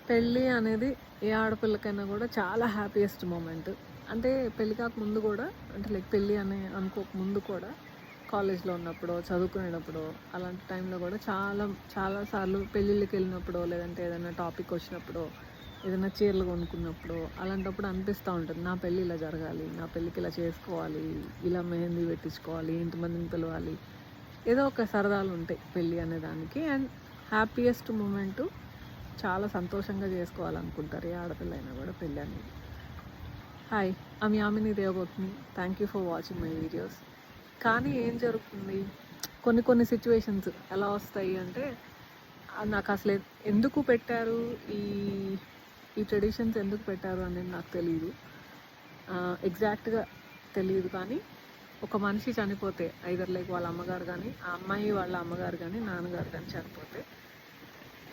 పెళ్ళి అనేది ఏ ఆడపిల్లకైనా కూడా చాలా హ్యాపీయెస్ట్ మూమెంట్. అంటే పెళ్ళి కాక ముందు కూడా, అంటే లైక్ పెళ్ళి అని అనుకోక ముందు కూడా, కాలేజ్లో ఉన్నప్పుడో చదువుకునేటప్పుడో అలాంటి టైంలో కూడా చాలాసార్లు పెళ్ళిళ్ళకి వెళ్ళినప్పుడో, లేదంటే ఏదైనా టాపిక్ వచ్చినప్పుడో, ఏదైనా చీరలు కొనుక్కున్నప్పుడు అలాంటప్పుడు అనిపిస్తూ ఉంటుంది, నా పెళ్ళి ఇలా జరగాలి, నా పెళ్ళికి ఇలా చేసుకోవాలి, ఇలా మెహందీ పెట్టించుకోవాలి, ఇంతమందిని పిలవాలి, ఏదో ఒక సరదాలు ఉంటాయి పెళ్ళి అనే దానికి. అండ్ హ్యాపీయెస్ట్ మూమెంటు చాలా సంతోషంగా చేసుకోవాలనుకుంటారు ఏ ఆడపిల్ల అయినా కూడా పెళ్ళి అనేది. Hi, I'm Yamini Devagautami. Thank you for watching my videos. కానీ ఏం జరుగుతుంది, కొన్ని సిచ్యువేషన్స్ ఎలా వస్తాయి అంటే, నాకు అసలు ఎందుకు పెట్టారు ఈ ట్రెడిషన్స్, ఎందుకు పెట్టారు అనేది నాకు తెలియదు, ఎగ్జాక్ట్గా తెలియదు. కానీ ఒక మనిషి చనిపోతే, ఐదర్ లైక్ వాళ్ళ అమ్మగారు కానీ, ఆ అమ్మాయి వాళ్ళ అమ్మగారు కానీ, నాన్నగారు కానీ చనిపోతే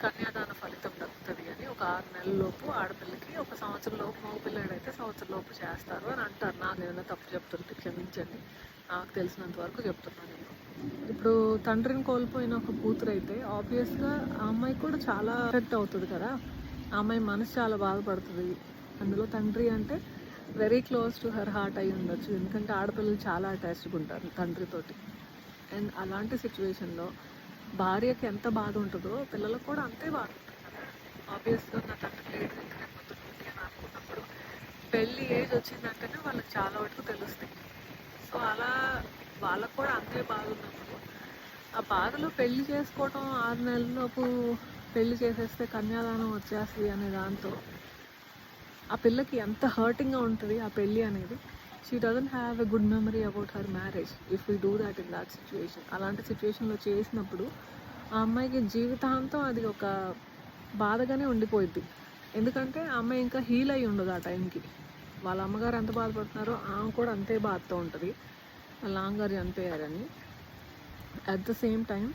కన్యాదాన ఫలితం దక్కుతుంది అని ఒక 6 నెలలలోపు ఆడపిల్లకి, 1 సంవత్సరంలోపు మగపిల్లాడైతే సంవత్సరంలోపు చేస్తారు అని అంటారు. నాకు ఏదైనా తప్పు చెప్తుంటే క్షమించండి, నాకు తెలిసినంత వరకు చెప్తున్నాను నేను. ఇప్పుడు తండ్రిని కోల్పోయిన ఒక కూతురు అయితే ఆబ్వియస్గా ఆ అమ్మాయి కూడా చాలా ఎఫెక్ట్ అవుతుంది కదా, ఆ అమ్మాయి మనసు చాలా బాధపడుతుంది. అందులో తండ్రి అంటే very close to her heart అయి ఉండొచ్చు, ఎందుకంటే ఆడపిల్లలు చాలా అటాచ్డ్గా ఉంటారు తండ్రితోటి. అండ్ అలాంటి సిచ్యువేషన్లో భార్యకి ఎంత బాధ ఉంటుందో పిల్లలకు కూడా అంతే బాధ ఉంటుంది కదా. ఆబ్వియస్గా నా తండ్రి లేట్ అయిపోతుంది అని అనుకున్నప్పుడు పెళ్ళి ఏజ్ వచ్చిందంటేనే వాళ్ళకి చాలా వరకు తెలుస్తాయి. సో అలా వాళ్ళకు కూడా అంతే బాధ ఉన్నప్పుడు ఆ బాధలో పెళ్లి చేసుకోవటం, 6 నెలలలోపు పెళ్లి చేసేస్తే కన్యాదానం వచ్చేస్తుంది అనే దాంతో ఆ పిల్లకి ఎంత హర్టింగ్గా ఉంటుంది ఆ పెళ్ళి అనేది. She doesn't have a good memory about her marriage if we do that in that situation. అలాంటి సిచ్యువేషన్లో చేసినప్పుడు ఆ అమ్మాయికి జీవితాంతం అది ఒక బాధగానే ఉండిపోయింది. ఎందుకంటే ఆ అమ్మాయి ఇంకా హీల్ అయి ఉండదు ఆ టైంకి. వాళ్ళ అమ్మగారు ఎంత బాధపడుతున్నారో ఆమె కూడా అంతే బాధతో ఉంటుంది, వాళ్ళ నాన్నగారు చనిపోయారని. అట్ ద సేమ్ టైం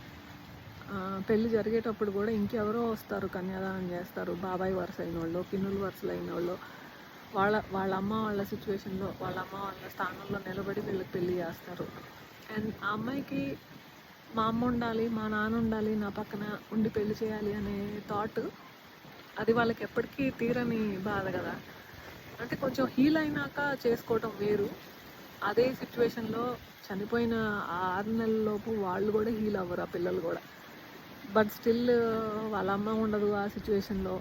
పెళ్ళి జరిగేటప్పుడు కూడా ఇంకెవరో వస్తారు, కన్యాదానం చేస్తారు, బాబాయ్ వరుస అయిన వాళ్ళు, పిన్నులు వరుసలు అయిన వాళ్ళు, వాళ్ళ అమ్మ వాళ్ళ సిచ్యువేషన్లో, వాళ్ళ అమ్మ వాళ్ళ స్థానంలో నిలబడి వీళ్ళకి పెళ్ళి చేస్తారు. అండ్ ఆ అమ్మాయికి మా అమ్మ ఉండాలి, మా నాన్న ఉండాలి, నా పక్కన ఉండి పెళ్లి చేయాలి అనే థాట్, అది వాళ్ళకి ఎప్పటికీ తీరని బాధ కదా. అంటే కొంచెం హీల్ అయినాక చేసుకోవటం వేరు. అదే సిచ్యువేషన్లో చనిపోయిన 6 నెలలలోపు వాళ్ళు కూడా హీల్ అవ్వరు, ఆ పిల్లలు కూడా. బట్ స్టిల్ వాళ్ళ అమ్మ ఉండదు ఆ సిచ్యువేషన్లో.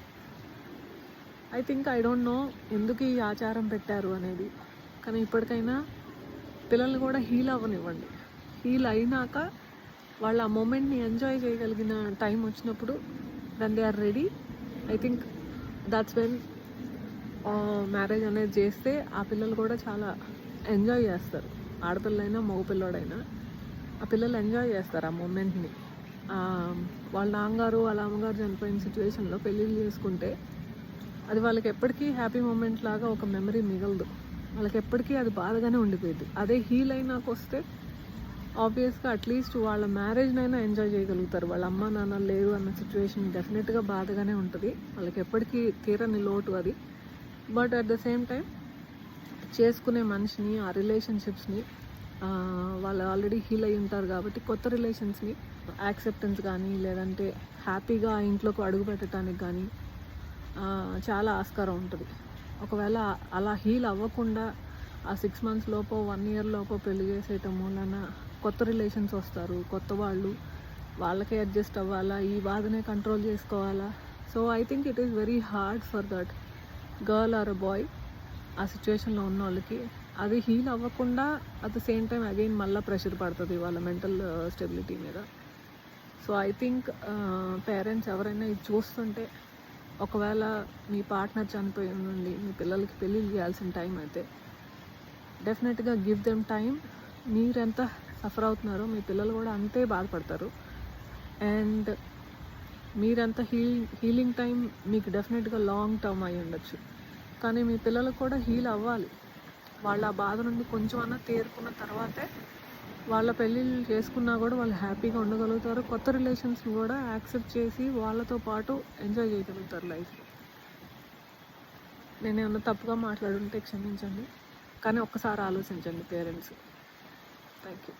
ఐ డోంట్ నో ఎందుకు ఈ ఆచారం పెట్టారు అనేది. కానీ ఇప్పటికైనా పిల్లల్ని కూడా హీల్ అవ్వనివ్వండి. హీల్ అయినాక వాళ్ళు ఆ మూమెంట్ని ఎంజాయ్ చేయగలిగిన టైం వచ్చినప్పుడు, when they are ready, I think that's when marriage అనేది చేస్తే ఆ పిల్లలు కూడా చాలా ఎంజాయ్ చేస్తారు. ఆడపిల్లైనా మగపిల్లోడైనా ఆ పిల్లలు ఎంజాయ్ చేస్తారు ఆ మూమెంట్ని. వాళ్ళ నాన్నగారు వాళ్ళ అమ్మగారు చనిపోయిన సిచ్యువేషన్లో పెళ్ళిళ్ళు చేసుకుంటే అది వాళ్ళకి ఎప్పటికీ హ్యాపీ మూమెంట్ లాగా ఒక మెమరీ మిగలదు, వాళ్ళకి ఎప్పటికీ అది బాధగానే ఉండిపోయింది. అదే హీల్ అయినాక వస్తే ఆబ్వియస్గా అట్లీస్ట్ వాళ్ళ మ్యారేజ్నైనా ఎంజాయ్ చేయగలుగుతారు. వాళ్ళ అమ్మ నాన్న లేరు అన్న సిచ్యువేషన్ డెఫినెట్గా బాధగానే ఉంటుంది, వాళ్ళకి ఎప్పటికీ తీరని లోటు అది. But at the same time చేసుకునే మనిషిని, ఆ రిలేషన్షిప్స్ని, వాళ్ళు ఆల్రెడీ హీల్ అయి ఉంటారు కాబట్టి కొత్త రిలేషన్స్ని యాక్సెప్టెన్స్ కానీ, లేదంటే హ్యాపీగా ఇంట్లోకి అడుగు పెట్టడానికి కానీ చాలా ఆస్కారం ఉంటుంది. ఒకవేళ అలా హీల్ అవ్వకుండా ఆ 6 months లోపో 1 year లోపో పెళ్లి చేసేయటం మూలన కొత్త రిలేషన్స్ వస్తారు, కొత్త వాళ్ళు, వాళ్ళకే అడ్జస్ట్ అవ్వాలా, ఈ బాధనే కంట్రోల్ చేసుకోవాలా. So I think it is very hard for that girl or a boy. ఆ సిచ్యువేషన్లో ఉన్న వాళ్ళకి అది హీల్ అవ్వకుండా at the same time again మళ్ళీ ప్రెషర్ పడుతుంది వాళ్ళ మెంటల్ స్టెబిలిటీ మీద. సో ఐ థింక్ పేరెంట్స్ ఎవరైనా ఇది చూస్తుంటే, ఒకవేళ మీ పార్ట్నర్ చనిపోయి ఉండి మీ పిల్లలకి పెళ్ళిళ్ళు చేయాల్సిన టైం అయితే డెఫినెట్గా గివ్ దెమ్ టైం. మీరెంత సఫర్ అవుతున్నారో మీ పిల్లలు కూడా అంతే బాధపడతారు. అండ్ మీరెంత హీలింగ్ టైం మీకు డెఫినెట్గా లాంగ్ టర్మ్ అయి ఉండొచ్చు, కానీ మీ పిల్లలకు కూడా హీల్ అవ్వాలి. వాళ్ళ ఆ బాధ నుండి కొంచెం అన్నా తేరుకున్న తర్వాతే వాళ్ళ పెళ్ళిళ్ళు చేసుకున్నా కూడా వాళ్ళు హ్యాపీగా ఉండగలుగుతారు, కొత్త రిలేషన్స్ని కూడా యాక్సెప్ట్ చేసి వాళ్ళతో పాటు ఎంజాయ్ చేయగలుగుతారు లైఫ్లో. నేను ఏమన్నా తప్పుగా మాట్లాడుంటే క్షమించండి, కానీ ఒక్కసారి ఆలోచించండి పేరెంట్స్. Thank you.